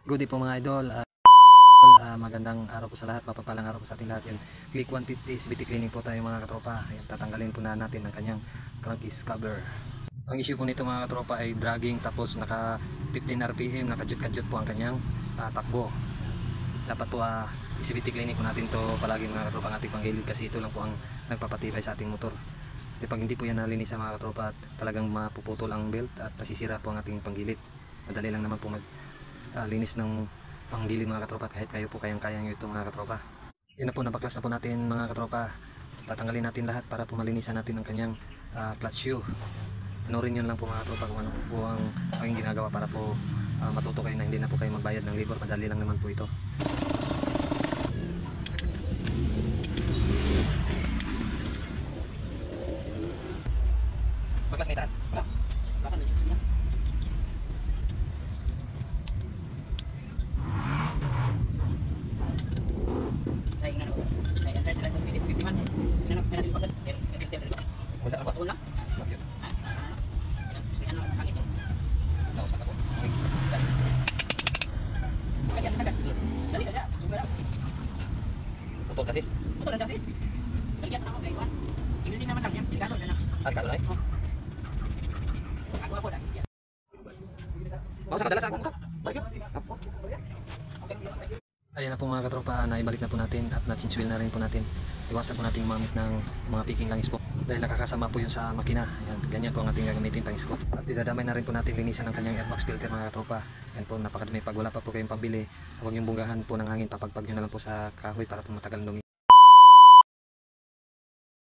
Good day po mga idol. Magandang araw po sa lahat, mapagpalang araw po sa ating lahat. Yan, click 150 SBT cleaning po tayo mga katropa. Ayan, tatanggalin po na natin ang kanyang crankcase cover. Ang issue po nito mga katropa ay dragging, tapos naka 15 RPM, nakajut-kajut po ang kanyang takbo. Dapat po SBT cleaning po natin to palagi mga katropa ng ating panggilid, kasi ito lang po ang nagpapatibay sa ating motor. Kasi pag hindi po yan nalinis sa mga katropa, talagang mapuputol ang belt at masisira po ang ating panggilid. Madali lang naman po linis ng panggilid mga katropa, kahit kayo po kayang-kaya nyo ito mga katropa. Yan na po, napaklas na po natin mga katropa. Tatanggalin natin lahat para po malinisan natin ang kanyang clutch shoe. Panorin nyo lang po mga katropa kung ano po ang aking ginagawa para po matuto kayo na hindi na po kayo magbayad ng labor. Madali lang naman po ito. Baklas na itaan. Baklasan na yun. Putol kasis? Putol ang kasis? Balikan na ako kay Juan. Hindi naman lang yan, delikado na lang. Delikado lang eh? Oo. Ako po dahil yan. Baka sa kadala sa akong motor? Balikan? Ayan na po mga katropa, naibalik na po natin at na-change wheel na rin po natin. Iwasan po natin gumamit ng mga picking langis po dahil nakakasama po yun sa makina. Ayan, ganyan po ang ating gagamitin pang scope. At idadamay na rin po natin linisan ng kanyang airbox filter mga katropa. Yan po, napakadumi. Pag wala pa po kayong pambili, huwag yung bunggahan po ng hangin, papagpag nyo na lang po sa kahoy para po matagal dumi.